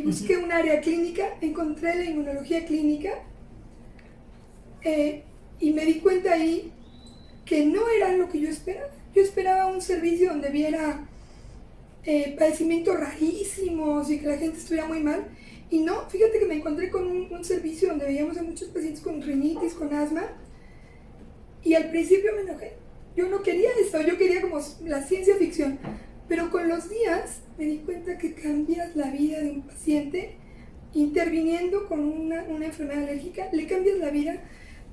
busqué un área clínica, encontré la inmunología clínica y me di cuenta ahí que no era lo que yo esperaba. Yo esperaba un servicio donde viera padecimientos rarísimos y que la gente estuviera muy mal. Y no, fíjate que me encontré con un servicio donde veíamos a muchos pacientes con rinitis, con asma, y al principio me enojé. Yo no quería eso, yo quería como la ciencia ficción. Pero con los días me di cuenta que cambias la vida de un paciente interviniendo con una enfermedad alérgica, le cambias la vida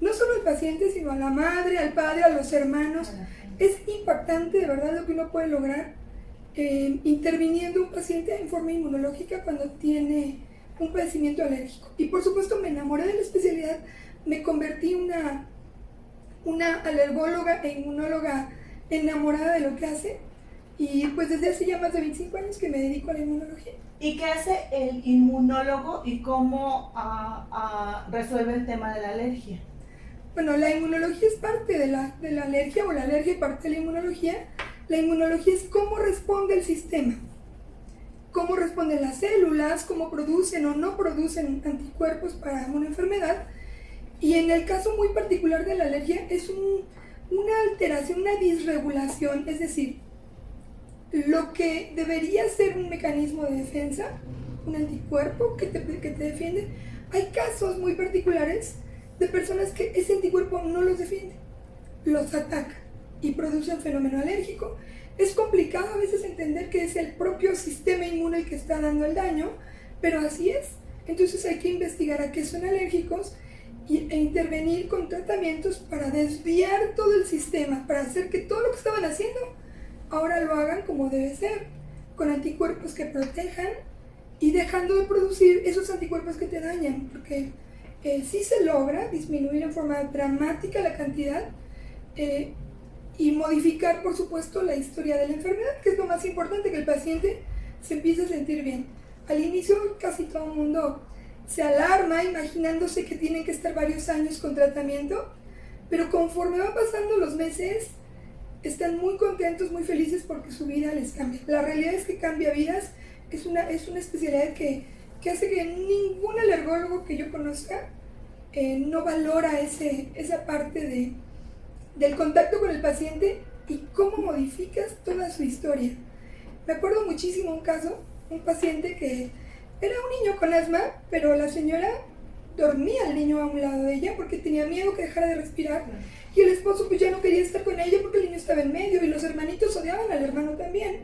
no solo al paciente, sino a la madre, al padre, a los hermanos. Es impactante de verdad lo que uno puede lograr interviniendo un paciente en forma inmunológica cuando tiene un padecimiento alérgico. Y por supuesto me enamoré de la especialidad, me convertí una alergóloga e inmunóloga enamorada de lo que hace, y pues desde hace ya más de 25 años que me dedico a la inmunología. ¿Y qué hace el inmunólogo y cómo resuelve el tema de la alergia? Bueno, la inmunología es parte de la alergia, o la alergia es parte de la inmunología. La inmunología es cómo responde el sistema, cómo responden las células, cómo producen o no producen anticuerpos para una enfermedad. Y en el caso muy particular de la alergia es una alteración, una disregulación, es decir, lo que debería ser un mecanismo de defensa, un anticuerpo que te defiende. Hay casos muy particulares de personas que ese anticuerpo no los defiende, los ataca y produce un fenómeno alérgico. Es complicado a veces entender que es el propio sistema inmune el que está dando el daño, pero así es. Entonces hay que investigar a qué son alérgicos e intervenir con tratamientos para desviar todo el sistema, para hacer que todo lo que estaban haciendo ahora lo hagan como debe ser, con anticuerpos que protejan y dejando de producir esos anticuerpos que te dañan, porque sí se logra disminuir en forma dramática la cantidad y modificar, por supuesto, la historia de la enfermedad, que es lo más importante, que el paciente se empiece a sentir bien. Al inicio casi todo el mundo se alarma imaginándose que tienen que estar varios años con tratamiento, pero conforme van pasando los meses, están muy contentos, muy felices porque su vida les cambia. La realidad es que cambia vidas, es una especialidad que hace que ningún alergólogo que yo conozca no valora esa parte del contacto con el paciente y cómo modificas toda su historia. Me acuerdo muchísimo un caso, un paciente que era un niño con asma, pero la señora dormía al niño a un lado de ella porque tenía miedo que dejara de respirar, y el esposo pues ya no quería estar con ella porque el niño estaba en medio y los hermanitos odiaban al hermano también.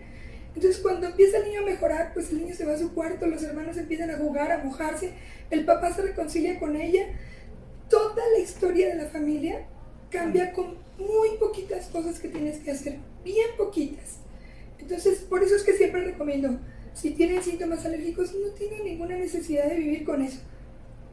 Entonces cuando empieza el niño a mejorar, pues el niño se va a su cuarto, los hermanos empiezan a jugar, a mojarse, el papá se reconcilia con ella. Toda la historia de la familia cambia con muy poquitas cosas que tienes que hacer, bien poquitas. Entonces por eso es que siempre recomiendo, si tienen síntomas alérgicos, no tienen ninguna necesidad de vivir con eso.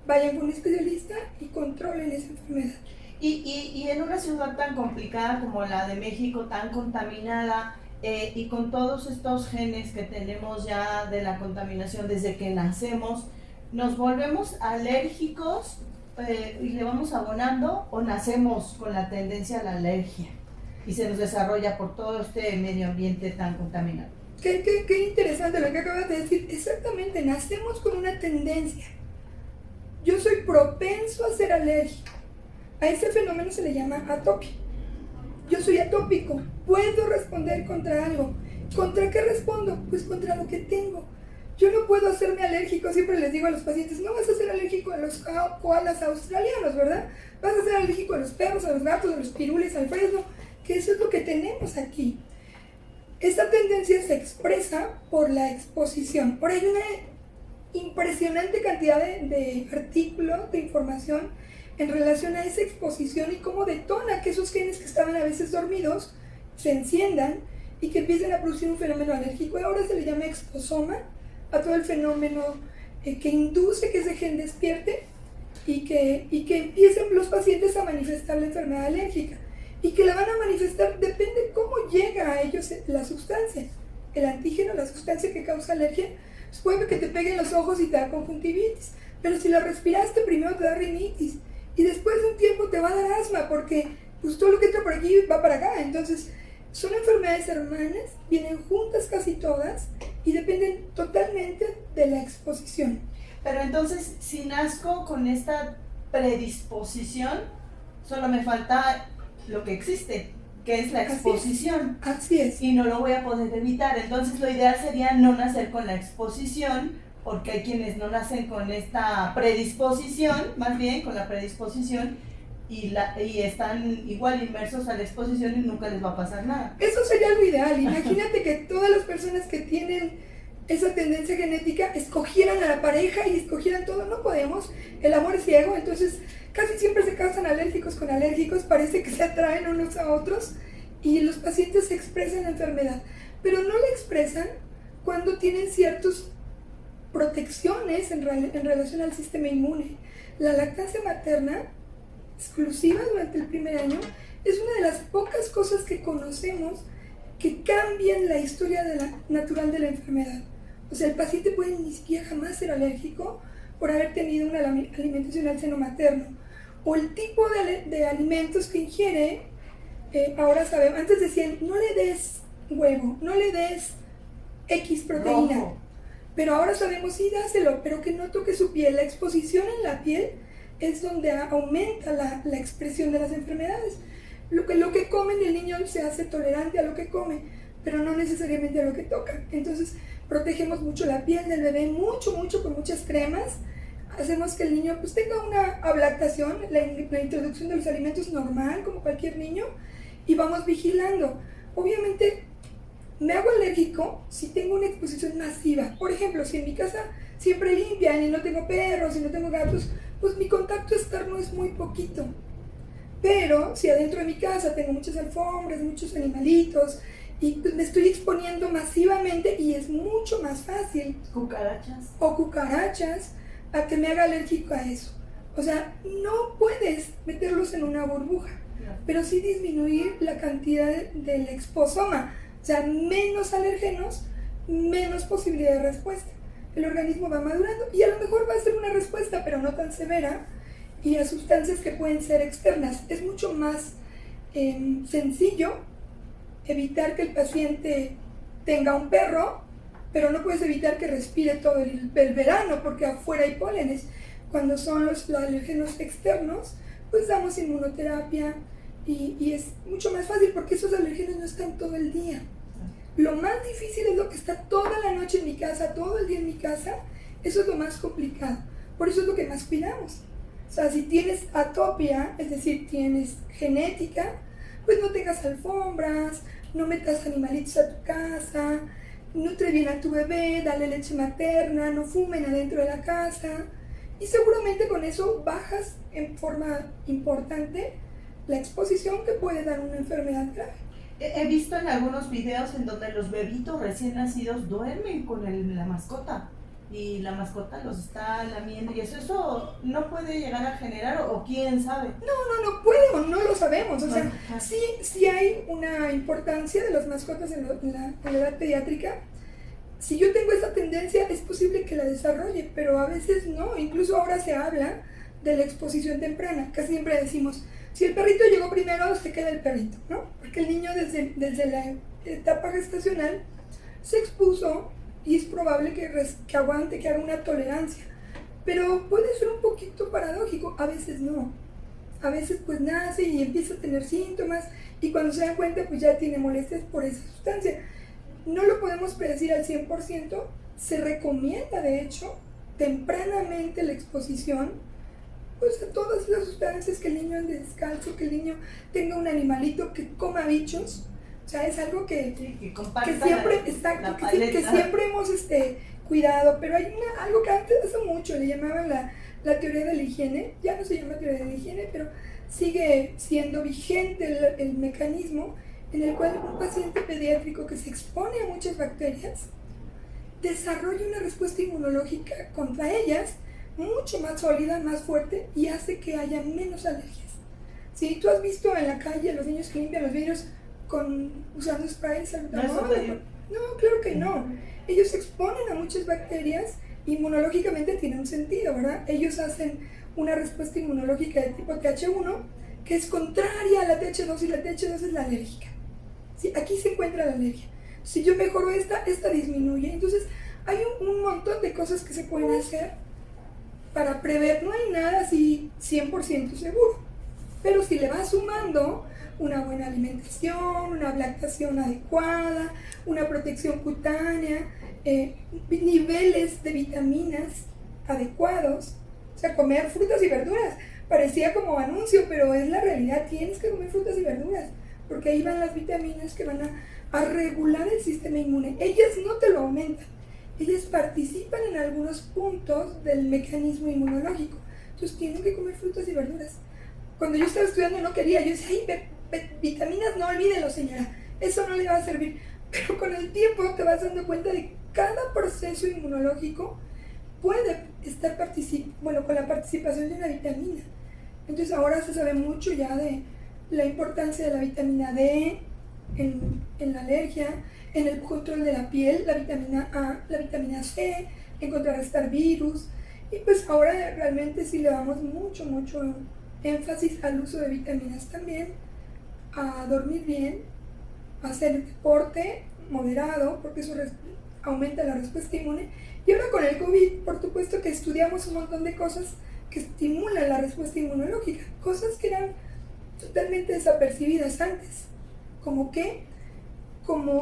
Vayan con un especialista y controlen esa enfermedad. Y en una ciudad tan complicada como la de México, tan contaminada, y con todos estos genes que tenemos ya de la contaminación desde que nacemos, ¿nos volvemos alérgicos y le vamos abonando, o nacemos con la tendencia a la alergia y se nos desarrolla por todo este medio ambiente tan contaminado? Qué interesante lo que acabas de decir. Exactamente, nacemos con una tendencia. Yo soy propenso a ser alérgico. A ese fenómeno se le llama atopia. Yo soy atópico, puedo responder contra algo. ¿Contra qué respondo? Pues contra lo que tengo. Yo no puedo hacerme alérgico, siempre les digo a los pacientes, no vas a ser alérgico a los koalas australianos, ¿verdad? Vas a ser alérgico a los perros, a los gatos, a los pirules, al fresno, que eso es lo que tenemos aquí. Esta tendencia se expresa por la exposición. Por ahí hay una impresionante cantidad de artículos, de información en relación a esa exposición y cómo detona que esos genes que estaban a veces dormidos se enciendan y que empiecen a producir un fenómeno alérgico. Y ahora se le llama exposoma a todo el fenómeno que induce que ese gen despierte y que empiecen los pacientes a manifestar la enfermedad alérgica. Y que la van a manifestar, depende cómo llega a ellos la sustancia, el antígeno, la sustancia que causa alergia. Pues puede que te peguen los ojos y te da conjuntivitis, pero si la respiraste primero te da rinitis y después de un tiempo te va a dar asma porque pues todo lo que entra por aquí va para acá. Entonces son enfermedades hermanas, vienen juntas casi todas y dependen totalmente de la exposición. Pero entonces, si nazco con esta predisposición, solo me falta lo que existe, que es la exposición. Así es. Y no lo voy a poder evitar. Entonces, lo ideal sería no nacer con la exposición, porque hay quienes no nacen con esta predisposición, más bien con la predisposición, y están igual inmersos a la exposición y nunca les va a pasar nada. Eso sería lo ideal. Imagínate que todas las personas que tienen esa tendencia genética escogieran a la pareja y escogieran todo. No podemos, el amor es ciego, entonces casi siempre se casan alérgicos con alérgicos, parece que se atraen unos a otros y los pacientes expresan la enfermedad, pero no la expresan cuando tienen ciertas protecciones en relación al sistema inmune. La lactancia materna exclusiva durante el primer año es una de las pocas cosas que conocemos que cambian la historia natural de la enfermedad. O sea, el paciente puede ni siquiera jamás ser alérgico por haber tenido una alimentación al seno materno. O el tipo de alimentos que ingiere, ahora sabemos, antes decían, no le des huevo, no le des X proteína. Rojo. Pero ahora sabemos, sí, dáselo, pero que no toque su piel. La exposición en la piel es donde aumenta la expresión de las enfermedades. Lo que come el niño se hace tolerante a lo que come, pero no necesariamente a lo que toca. Entonces, protegemos mucho la piel del bebé, mucho, con muchas cremas. Hacemos que el niño pues tenga una ablactación, la introducción de los alimentos normal, como cualquier niño, y vamos vigilando. Obviamente, me hago alérgico si tengo una exposición masiva. Por ejemplo, si en mi casa siempre limpian y no tengo perros y no tengo gatos, pues mi contacto externo es muy poquito. Pero si adentro de mi casa tengo muchas alfombras, muchos animalitos, y pues me estoy exponiendo masivamente y es mucho más fácil. Cucarachas. O cucarachas, a que me haga alérgico a eso. O sea, no puedes meterlos en una burbuja, pero sí disminuir la cantidad del exposoma. O sea, menos alérgenos, menos posibilidad de respuesta. El organismo va madurando y a lo mejor va a ser una respuesta, pero no tan severa, y a sustancias que pueden ser externas. Es mucho más sencillo evitar que el paciente tenga un perro, pero no puedes evitar que respire todo el verano porque afuera hay pólenes. Cuando son los alérgenos externos, pues damos inmunoterapia y es mucho más fácil porque esos alérgenos no están todo el día. Lo más difícil es lo que está toda la noche en mi casa, todo el día en mi casa. Eso es lo más complicado. Por eso es lo que más cuidamos. O sea, si tienes atopia, es decir, tienes genética, pues no tengas alfombras, no metas animalitos a tu casa, nutre bien a tu bebé, dale leche materna, no fumen adentro de la casa. Y seguramente con eso bajas en forma importante la exposición que puede dar una enfermedad grave. He visto en algunos videos en donde los bebitos recién nacidos duermen con la mascota y la mascota los está lamiendo y eso no puede llegar a generar o quién sabe. No puede o no lo sabemos. O sea, sí hay una importancia de las mascotas en la edad pediátrica. Si yo tengo esa tendencia es posible que la desarrolle, pero a veces no. Incluso ahora se habla de la exposición temprana. Casi siempre decimos, si el perrito llegó primero, se queda el perrito, ¿no? Porque el niño desde la etapa gestacional se expuso y es probable que aguante, que haga una tolerancia. Pero puede ser un poquito paradójico, a veces no. A veces pues nace y empieza a tener síntomas y cuando se da cuenta pues ya tiene molestias por esa sustancia. No lo podemos predecir al 100%, se recomienda de hecho tempranamente la exposición pues a todas esas sustancias, que el niño ande descalzo, que el niño tenga un animalito que coma bichos. O sea, es algo que siempre que siempre hemos cuidado, pero hay algo que antes hace mucho le llamaban la teoría de la higiene, ya no se llama teoría de la higiene, pero sigue siendo vigente el mecanismo en el cual un paciente pediátrico que se expone a muchas bacterias desarrolla una respuesta inmunológica contra ellas mucho más sólida, más fuerte y hace que haya menos alergias. Si tú has visto en la calle a los niños que limpian los vidrios usando spray salbutamol, no, claro que no. Ellos se exponen a muchas bacterias, inmunológicamente tiene un sentido, ¿verdad? Ellos hacen una respuesta inmunológica de tipo TH1 que es contraria a la TH2 y la TH2 es la alérgica. ¿Sí? Aquí se encuentra la alergia. Si yo mejoro esta disminuye. Entonces hay un montón de cosas que se pueden hacer para prever. No hay nada así 100% seguro, pero si le vas sumando una buena alimentación, una lactación adecuada, una protección cutánea, niveles de vitaminas adecuados, o sea, comer frutas y verduras. Parecía como anuncio, pero es la realidad. Tienes que comer frutas y verduras, porque ahí van las vitaminas que van a regular el sistema inmune. Ellas no te lo aumentan, ellas participan en algunos puntos del mecanismo inmunológico. Entonces tienen que comer frutas y verduras. Cuando yo estaba estudiando no quería, yo decía, vitaminas no, olvídelo señora, eso no le va a servir. Pero con el tiempo te vas dando cuenta de que cada proceso inmunológico puede estar con la participación de una vitamina. Entonces ahora se sabe mucho ya de la importancia de la vitamina D en la alergia, en el control de la piel, la vitamina A, la vitamina C, en contrarrestar virus. Y pues ahora realmente sí le damos mucho énfasis al uso de vitaminas también, a dormir bien, a hacer deporte moderado, porque eso aumenta la respuesta inmune. Y ahora con el COVID, por supuesto que estudiamos un montón de cosas que estimulan la respuesta inmunológica, cosas que eran totalmente desapercibidas antes, como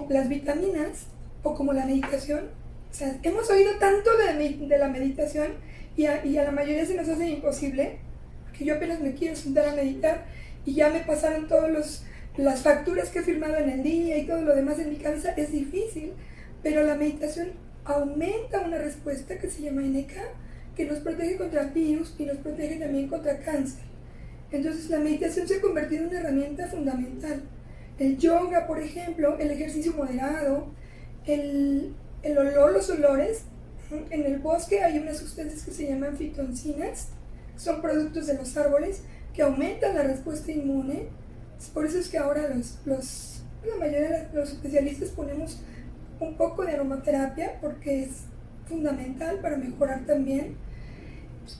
las vitaminas o como la meditación. O sea, hemos oído tanto de la meditación y a la mayoría se nos hace imposible, que yo apenas me quiero sentar a meditar y ya me pasaron todas las facturas que he firmado en el día y todo lo demás en mi cabeza. Es difícil, pero la meditación aumenta una respuesta que se llama NK, que nos protege contra virus y nos protege también contra cáncer. Entonces la meditación se ha convertido en una herramienta fundamental. El yoga, por ejemplo, el ejercicio moderado, los olores. En el bosque hay unas sustancias que se llaman fitoncinas, son productos de los árboles que aumentan la respuesta inmune. Por eso es que ahora la mayoría de los especialistas ponemos un poco de aromaterapia, porque es fundamental para mejorar también.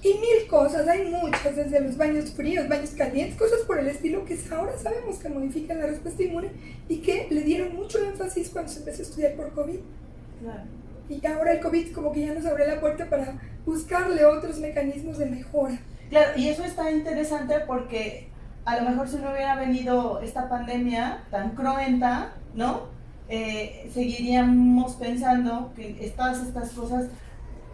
Y mil cosas, hay muchas, desde los baños fríos, baños calientes, cosas por el estilo que ahora sabemos que modifican la respuesta inmune y que le dieron mucho énfasis cuando se empezó a estudiar por COVID. Claro. Y ahora el COVID como que ya nos abrió la puerta para buscarle otros mecanismos de mejora. Claro, y eso está interesante porque a lo mejor si no hubiera venido esta pandemia tan cruenta, ¿no? Seguiríamos pensando que todas estas cosas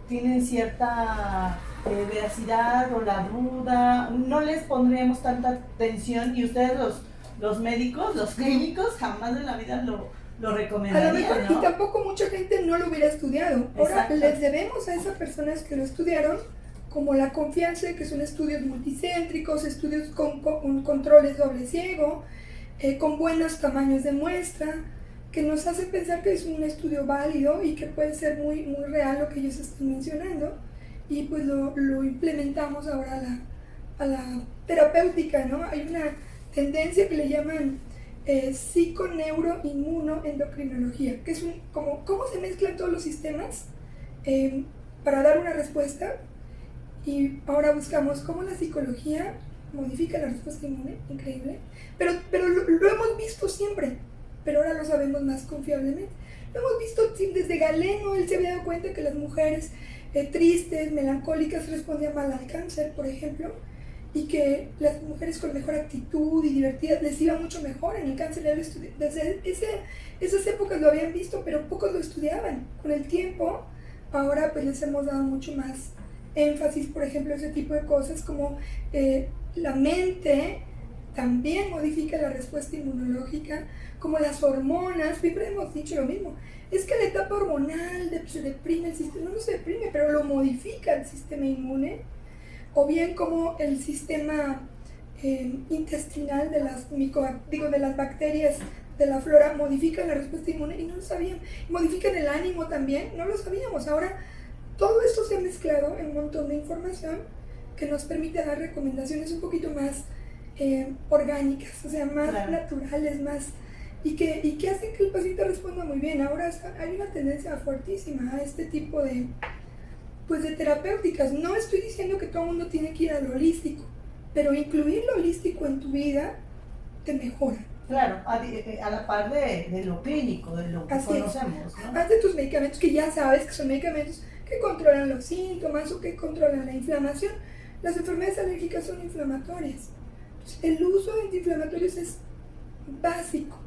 tienen cierta veracidad o la duda, no les pondríamos tanta atención y ustedes los médicos, los clínicos, jamás en la vida lo recomendarían, a lo mejor, ¿no? Y tampoco mucha gente no lo hubiera estudiado. Ahora Exacto. les debemos a esas personas que lo estudiaron como la confianza de que son estudios multicéntricos, estudios con controles doble ciego, con buenos tamaños de muestra, que nos hace pensar que es un estudio válido y que puede ser muy real lo que ellos están mencionando, y pues lo implementamos ahora a la terapéutica, ¿no? Hay una tendencia que le llaman psiconeuroinmunoendocrinología, que es cómo se mezclan todos los sistemas para dar una respuesta, y ahora buscamos cómo la psicología modifica la respuesta inmune, increíble, pero lo hemos visto siempre, pero ahora lo sabemos más confiablemente. Lo hemos visto desde Galeno. Él se había dado cuenta que las mujeres tristes, melancólicas respondían mal al cáncer, por ejemplo, y que las mujeres con mejor actitud y divertidas les iba mucho mejor en el cáncer. Desde esas épocas lo habían visto, pero pocos lo estudiaban. Con el tiempo, ahora pues les hemos dado mucho más énfasis, por ejemplo, ese tipo de cosas como la mente también modifica la respuesta inmunológica, como las hormonas. Siempre hemos dicho lo mismo, es que la etapa hormonal se deprime el sistema, no se deprime, pero lo modifica el sistema inmune, o bien como el sistema intestinal de las bacterias de la flora modifican la respuesta inmune, y no lo sabían. Modifican el ánimo también, no lo sabíamos. Ahora todo esto se ha mezclado en un montón de información que nos permite dar recomendaciones un poquito más orgánicas, o sea, más claro, naturales, más, y que hacen que el paciente responda muy bien. Ahora hay una tendencia fuertísima a este tipo de terapéuticas. No estoy diciendo que todo el mundo tiene que ir a lo holístico, pero incluir lo holístico en tu vida te mejora. Claro, a la par de lo clínico, de lo que Así conocemos, es. ¿no? Además de tus medicamentos, que ya sabes que son medicamentos que controlan los síntomas o que controlan la inflamación, las enfermedades alérgicas son inflamatorias. Entonces, el uso de antiinflamatorios es básico.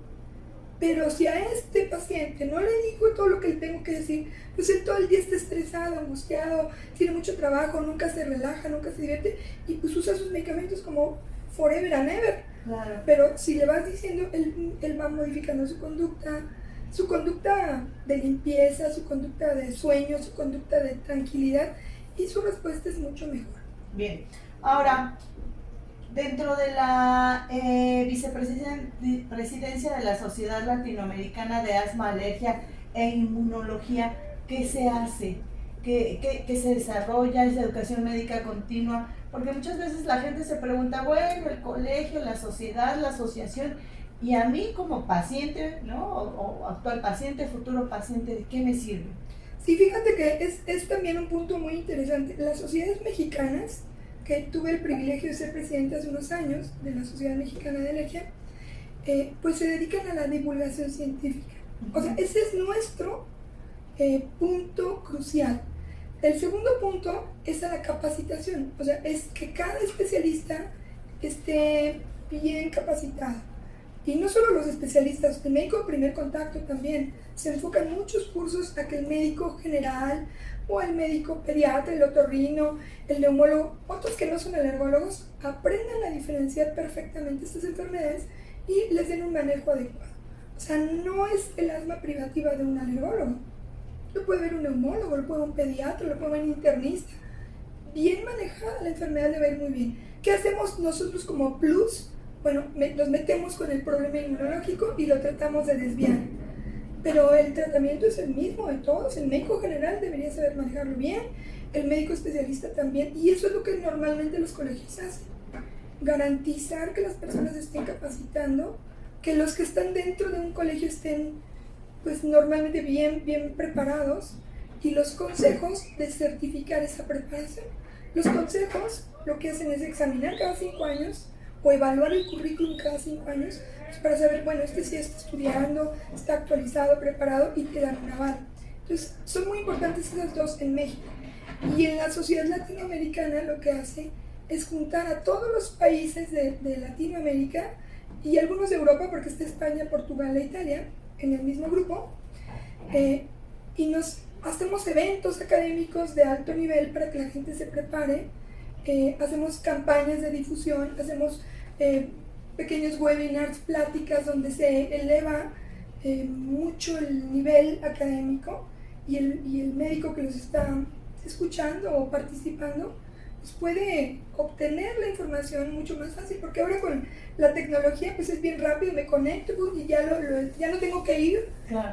Pero si a este paciente no le digo todo lo que le tengo que decir, pues él todo el día está estresado, angustiado, tiene mucho trabajo, nunca se relaja, nunca se divierte y pues usa sus medicamentos como forever and ever. Claro. Pero si le vas diciendo, él va modificando su conducta de limpieza, su conducta de sueño, su conducta de tranquilidad y su respuesta es mucho mejor. Bien, ahora, dentro de la vicepresidencia de la Sociedad Latinoamericana de Asma, Alergia e Inmunología, ¿qué se hace? ¿Qué se desarrolla? ¿Es educación médica continua? Porque muchas veces la gente se pregunta, bueno, el colegio, la sociedad, la asociación, y a mí como paciente, ¿no? O actual paciente, futuro paciente, ¿de qué me sirve? Sí, fíjate que es también un punto muy interesante. Las sociedades mexicanas, que tuve el privilegio de ser presidente hace unos años de la Sociedad Mexicana de Alergia, pues se dedican a la divulgación científica. O sea, ese es nuestro punto crucial. El segundo punto es a la capacitación, o sea, es que cada especialista esté bien capacitado. Y no solo los especialistas, el médico de primer contacto también. Se enfocan muchos cursos a que el médico general o el médico pediatra, el otorrino, el neumólogo, otros que no son alergólogos, aprendan a diferenciar perfectamente estas enfermedades y les den un manejo adecuado. O sea, no es el asma privativa de un alergólogo. Lo puede ver un neumólogo, lo puede ver un pediatra, lo puede ver un internista. Bien manejada la enfermedad le va a ir muy bien. ¿Qué hacemos nosotros como plus? Bueno, nos metemos con el problema inmunológico y lo tratamos de desviar. Pero el tratamiento es el mismo de todos. El médico general debería saber manejarlo bien, el médico especialista también. Y eso es lo que normalmente los colegios hacen. Garantizar que las personas estén capacitando, que los que están dentro de un colegio estén pues normalmente bien preparados, y los consejos de certificar esa preparación. Los consejos lo que hacen es examinar cada 5 años o evaluar el currículum cada 5 años pues para saber, bueno, este sí está estudiando, está actualizado, preparado y te dan un aval. Entonces, son muy importantes esas dos en México. Y en la sociedad latinoamericana lo que hace es juntar a todos los países de Latinoamérica y algunos de Europa, porque está España, Portugal e Italia en el mismo grupo, y nos hacemos eventos académicos de alto nivel para que la gente se prepare. Hacemos campañas de difusión, hacemos pequeños webinars, pláticas donde se eleva mucho el nivel académico y el médico que los está escuchando o participando pues puede obtener la información mucho más fácil, porque ahora con la tecnología pues es bien rápido, me conecto y ya no tengo que ir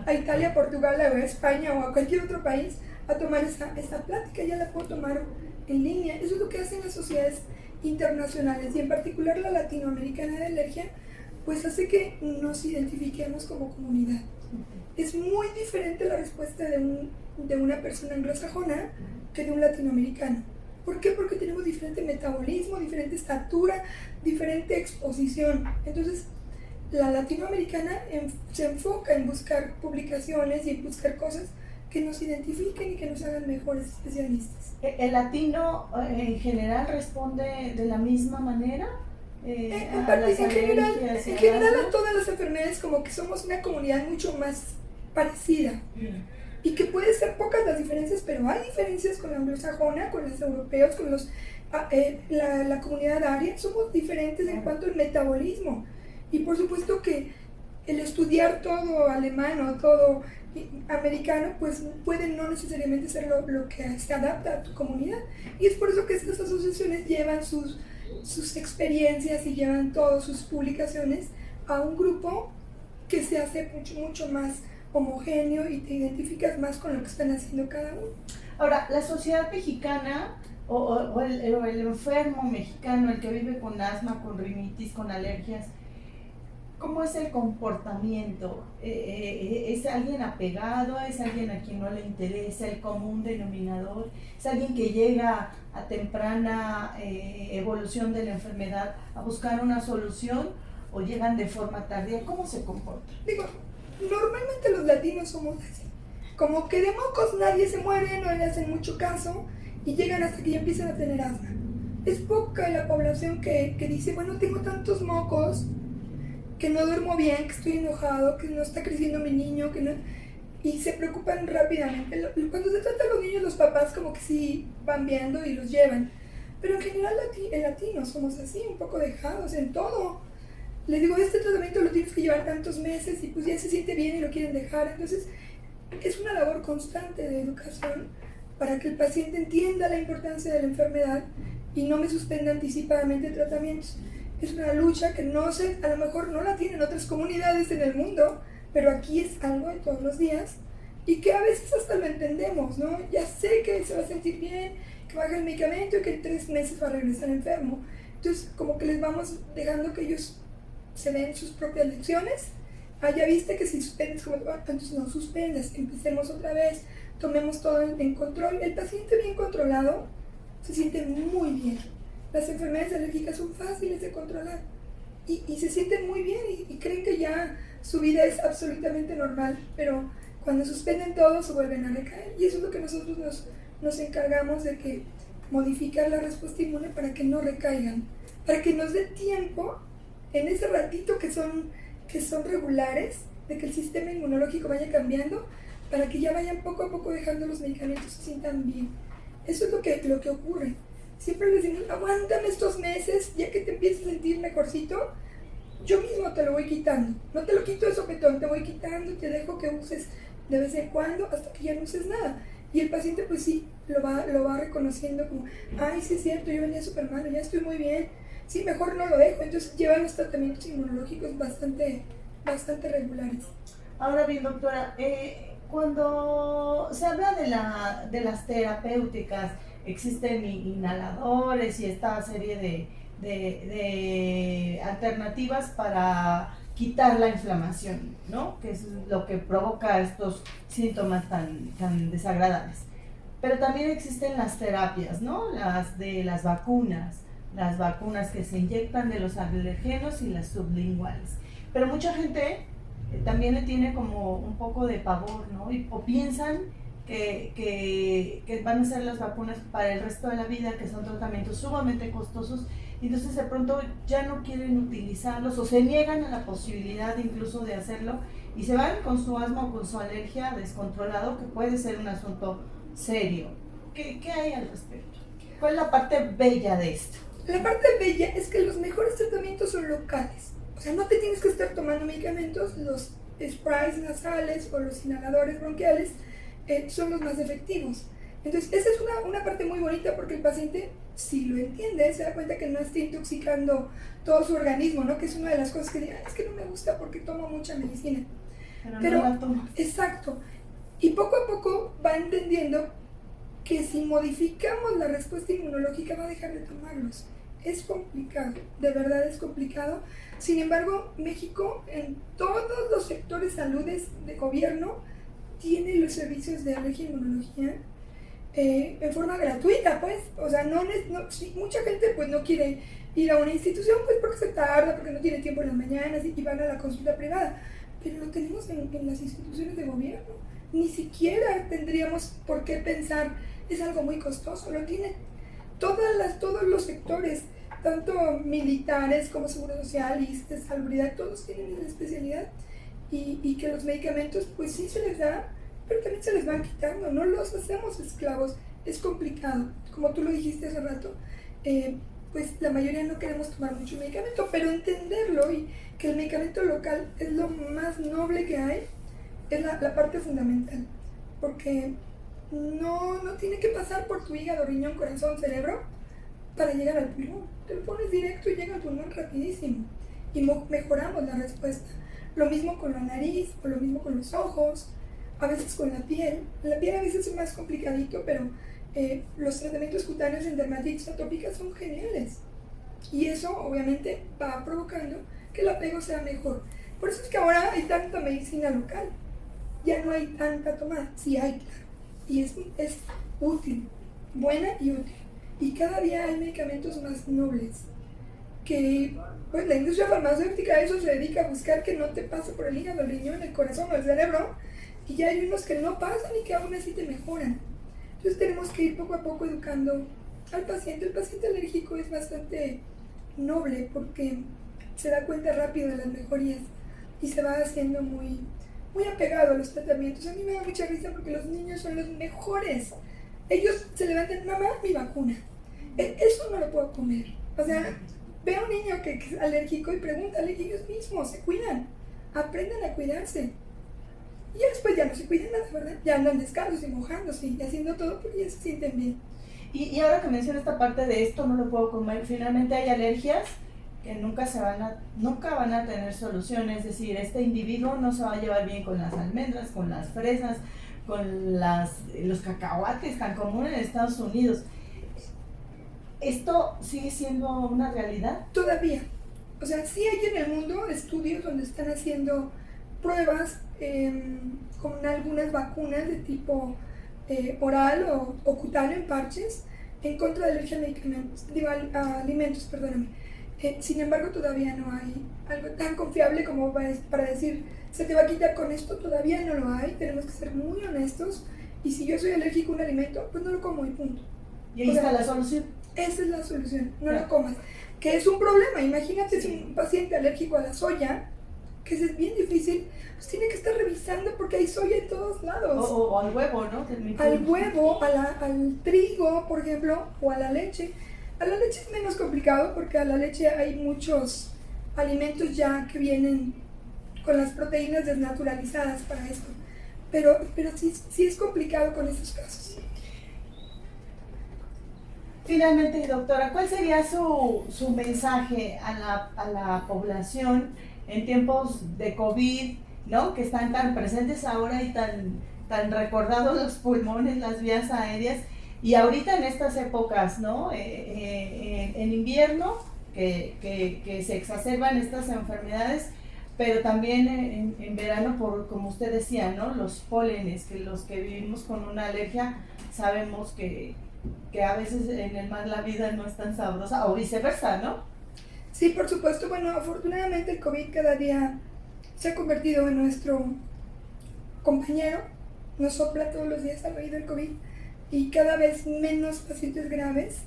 a Italia, Portugal, a España o a cualquier otro país a tomar esa plática, ya la puedo tomar en línea. Eso es lo que hacen las sociedades internacionales y en particular la latinoamericana de alergia, pues hace que nos identifiquemos como comunidad. Es muy diferente la respuesta de una persona anglosajona que de un latinoamericano. ¿Por qué? Porque tenemos diferente metabolismo, diferente estatura, diferente exposición. Entonces, la latinoamericana se enfoca en buscar publicaciones y en buscar cosas que nos identifiquen y que nos hagan mejores especialistas. ¿El latino en general responde de la misma manera? En general a todas las enfermedades, como que somos una comunidad mucho más parecida. Y que puede ser pocas las diferencias, pero hay diferencias con la anglosajona, con los europeos, con la comunidad aria. Somos diferentes en cuanto al metabolismo. Y por supuesto que el estudiar todo alemán o todo americano, pues puede no necesariamente ser lo que se adapta a tu comunidad. Y es por eso que estas asociaciones llevan sus experiencias y llevan todas sus publicaciones a un grupo que se hace mucho más homogéneo y te identificas más con lo que están haciendo cada uno. Ahora, la sociedad mexicana o el enfermo mexicano, el que vive con asma, con rinitis, con alergias, ¿cómo es el comportamiento? ¿Es alguien apegado? ¿Es alguien a quien no le interesa el común denominador? ¿Es alguien que llega a temprana evolución de la enfermedad a buscar una solución? o llegan de forma tardía? ¿Cómo se comportan? Digo, normalmente los latinos somos así. Como que de mocos nadie se muere, no le hacen mucho caso y llegan hasta que ya empiezan a tener asma. Es poca la población que dice, bueno, tengo tantos mocos, que no duermo bien, que estoy enojado, que no está creciendo mi niño, que no... Y se preocupan rápidamente. Cuando se trata de los niños, los papás como que sí van viendo y los llevan. Pero en general el latino somos así, un poco dejados en todo. Les digo, este tratamiento lo tienes que llevar tantos meses y pues ya se siente bien y lo quieren dejar. Entonces es una labor constante de educación para que el paciente entienda la importancia de la enfermedad y no me suspenda anticipadamente tratamientos. Es una lucha que no sé, a lo mejor no la tienen otras comunidades en el mundo, pero aquí es algo de todos los días y que a veces hasta lo entendemos, ¿no? Ya sé que se va a sentir bien, que baja el medicamento y que en 3 meses va a regresar enfermo. Entonces como que les vamos dejando que ellos se den sus propias lecciones. Ya viste que si suspendes, como, entonces no suspendas, empecemos otra vez, tomemos todo en control. El paciente bien controlado se siente muy bien. Las enfermedades alérgicas son fáciles de controlar y se sienten muy bien y creen que ya su vida es absolutamente normal, pero cuando suspenden todo se vuelven a recaer y eso es lo que nosotros nos encargamos de que modificar la respuesta inmune para que no recaigan, para que nos dé tiempo en ese ratito que son regulares, de que el sistema inmunológico vaya cambiando, para que ya vayan poco a poco dejando los medicamentos y se sientan bien. Eso es lo que ocurre. Siempre les decimos, aguántame estos meses, ya que te empieces a sentir mejorcito, yo mismo te lo voy quitando. No te lo quito de sopetón, te voy quitando y te dejo que uses de vez en cuando hasta que ya no uses nada. Y el paciente pues sí, lo va reconociendo como, ay, sí es cierto, yo venía súper mal, ya estoy muy bien. Sí, mejor no lo dejo. Entonces llevan los tratamientos inmunológicos bastante regulares. Ahora bien, doctora, cuando se habla de las terapéuticas, existen inhaladores y esta serie de alternativas para quitar la inflamación, ¿no? Que es lo que provoca estos síntomas tan desagradables. Pero también existen las terapias, ¿no? Las vacunas que se inyectan de los alergenos y las sublinguales. Pero mucha gente también le tiene como un poco de pavor, ¿no? O piensan que van a ser las vacunas para el resto de la vida, que son tratamientos sumamente costosos, y entonces de pronto ya no quieren utilizarlos o se niegan a la posibilidad incluso de hacerlo y se van con su asma o con su alergia descontrolado, que puede ser un asunto serio. ¿Qué hay al respecto? ¿Cuál es la parte bella de esto? La parte bella es que los mejores tratamientos son locales. O sea, no te tienes que estar tomando medicamentos, los sprays nasales o los inhaladores bronquiales son los más efectivos. Entonces, esa es una parte muy bonita porque el paciente, si lo entiende, se da cuenta que no está intoxicando todo su organismo, ¿no? Que es una de las cosas que diga, es que no me gusta porque tomo mucha medicina. Pero no la tomas. Exacto. Y poco a poco va entendiendo que si modificamos la respuesta inmunológica va a dejar de tomarlos. Es complicado, de verdad es complicado. Sin embargo, México en todos los sectores saludes de gobierno tiene los servicios de alergia e inmunología en forma gratuita, pues. O sea, sí, mucha gente pues no quiere ir a una institución pues porque se tarda, porque no tiene tiempo en las mañanas y van a la consulta privada. Pero lo tenemos en las instituciones de gobierno. Ni siquiera tendríamos por qué pensar, es algo muy costoso, lo tiene todos los sectores, tanto militares como Seguro Social y Salubridad, todos tienen esa especialidad y que los medicamentos pues sí se les da, pero también se les van quitando, no los hacemos esclavos, es complicado, como tú lo dijiste hace rato, pues la mayoría no queremos tomar mucho medicamento, pero entenderlo y que el medicamento local es lo más noble que hay, es la parte fundamental, porque no tiene que pasar por tu hígado, riñón, corazón, cerebro para llegar al pulmón. Te lo pones directo y llega al pulmón rapidísimo y mejoramos la respuesta. Lo mismo con la nariz, o lo mismo con los ojos, a veces con la piel. La piel a veces es más complicadito, pero los tratamientos cutáneos en dermatitis atópica son geniales. Y eso obviamente va provocando que el apego sea mejor. Por eso es que ahora hay tanta medicina local. Ya no hay tanta tomada. Sí hay, claro. Y es útil, buena y útil. Y cada día hay medicamentos más nobles. que pues la industria farmacéutica a eso se dedica, a buscar que no te pase por el hígado, el riñón, el corazón o el cerebro, y ya hay unos que no pasan y que aún así te mejoran. Entonces tenemos que ir poco a poco educando al paciente. El paciente alérgico es bastante noble porque se da cuenta rápido de las mejorías y se va haciendo muy, muy apegado a los tratamientos. A mí me da mucha risa porque los niños son los mejores. Ellos se levantan, mamá, mi vacuna. Eso no lo puedo comer. O sea, veo a un niño que es alérgico y pregúntale, y ellos mismos se cuidan, aprenden a cuidarse. Y ya después ya no se cuidan nada, ¿verdad? Ya andan descalzos y mojándose y haciendo todo porque ya se sienten bien. Y ahora que menciona esta parte de esto no lo puedo comer, finalmente hay alergias que nunca van a tener solución, es decir, este individuo no se va a llevar bien con las almendras, con las fresas, con los cacahuates tan comunes en Estados Unidos. ¿Esto sigue siendo una realidad? Todavía. O sea, sí hay en el mundo estudios donde están haciendo pruebas con algunas vacunas de tipo oral o cutáneo en parches en contra de alergia a medicamentos, a alimentos, perdóname. Sin embargo, todavía no hay algo tan confiable como para decir, se te va a quitar con esto, todavía no lo hay, tenemos que ser muy honestos, y si yo soy alérgico a un alimento, pues no lo como y punto. Y ahí está la solución. Esa es la solución, no lo comas. Que es un problema, imagínate si un paciente alérgico a la soya, que es bien difícil, pues tiene que estar revisando porque hay soya en todos lados. O al huevo, ¿no? Al huevo, al trigo, por ejemplo, o a la leche. A la leche es menos complicado porque a la leche hay muchos alimentos ya que vienen con las proteínas desnaturalizadas para esto. Pero sí es complicado con estos casos. Finalmente, doctora, ¿cuál sería su mensaje a la población en tiempos de COVID, ¿no? Que están tan presentes ahora y tan recordados los pulmones, las vías aéreas, y ahorita en estas épocas, ¿no? En invierno, que se exacerban estas enfermedades, pero también en verano, como usted decía, ¿no? Los pólenes, que los que vivimos con una alergia sabemos que a veces en el mar la vida no es tan sabrosa, o viceversa, ¿no? Sí, por supuesto. Bueno, afortunadamente el COVID cada día se ha convertido en nuestro compañero, nos sopla todos los días al oído el COVID, y cada vez menos pacientes graves.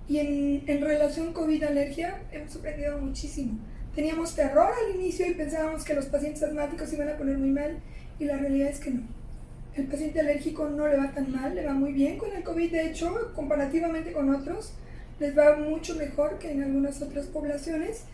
Y en relación COVID-alergia hemos aprendido muchísimo. Teníamos terror al inicio y pensábamos que los pacientes asmáticos iban a poner muy mal, y la realidad es que no. El paciente alérgico no le va tan mal, le va muy bien con el COVID. De hecho, comparativamente con otros, les va mucho mejor que en algunas otras poblaciones.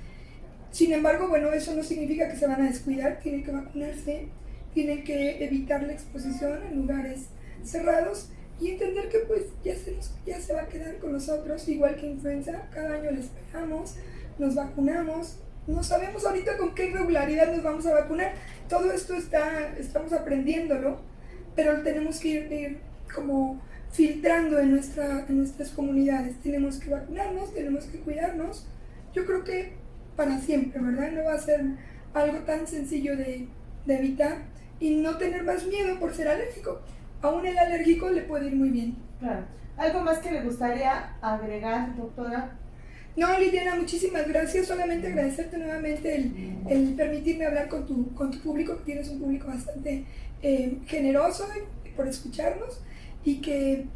Sin embargo, bueno, eso no significa que se van a descuidar, tienen que vacunarse, tienen que evitar la exposición en lugares cerrados y entender que pues ya se va a quedar con nosotros, igual que influenza. Cada año le esperamos, nos vacunamos, no sabemos ahorita con qué regularidad nos vamos a vacunar. Todo esto estamos aprendiéndolo, pero tenemos que ir como filtrando en nuestras comunidades. Tenemos que vacunarnos, tenemos que cuidarnos. Yo creo que para siempre, ¿verdad? No va a ser algo tan sencillo de evitar, y no tener más miedo por ser alérgico. Aún el alérgico le puede ir muy bien. Claro. ¿Algo más que le gustaría agregar, doctora? No, Liliana, muchísimas gracias. Solamente agradecerte nuevamente el permitirme hablar con tu público, que tienes un público bastante generoso por escucharnos, y que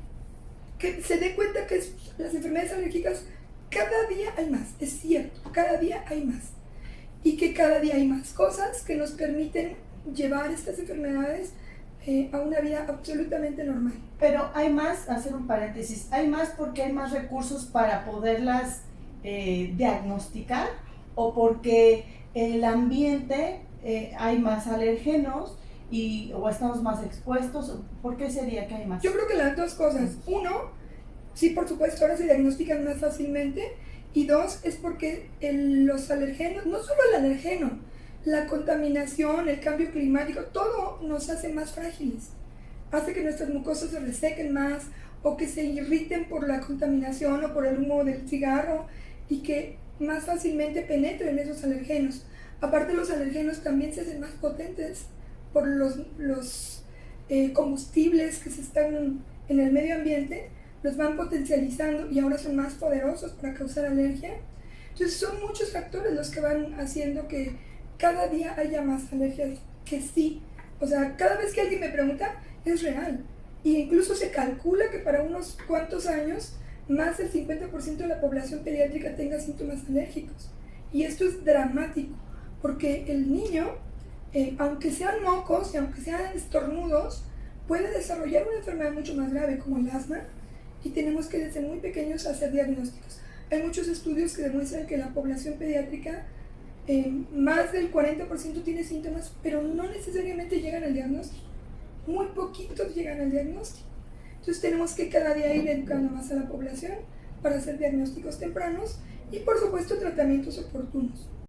se dé cuenta que las enfermedades alérgicas cada día hay más, es cierto, cada día hay más, y que cada día hay más cosas que nos permiten llevar estas enfermedades a una vida absolutamente normal. Pero hay más, hacer un paréntesis, hay más porque hay más recursos para poderlas diagnosticar, o porque el ambiente hay más alérgenos o estamos más expuestos. ¿Por qué sería que hay más? Yo creo que las dos cosas. Uno, sí, por supuesto, ahora se diagnostican más fácilmente, y dos, es porque los alergenos, no solo el alergeno, la contaminación, el cambio climático, todo nos hace más frágiles, hace que nuestras mucosas se resequen más, o que se irriten por la contaminación o por el humo del cigarro, y que más fácilmente penetren esos alergenos. Aparte, los alergenos también se hacen más potentes por los combustibles que se están en el medio ambiente, los van potencializando y ahora son más poderosos para causar alergia. Entonces son muchos factores los que van haciendo que cada día haya más alergias, que sí. O sea, cada vez que alguien me pregunta, es real. Y incluso se calcula que para unos cuantos años, más del 50% de la población pediátrica tenga síntomas alérgicos. Y esto es dramático, porque el niño, aunque sean mocos y aunque sean estornudos, puede desarrollar una enfermedad mucho más grave como el asma, y tenemos que desde muy pequeños hacer diagnósticos. Hay muchos estudios que demuestran que la población pediátrica, más del 40% tiene síntomas, pero no necesariamente llegan al diagnóstico. Muy poquitos llegan al diagnóstico. Entonces tenemos que cada día ir educando más a la población para hacer diagnósticos tempranos y por supuesto tratamientos oportunos.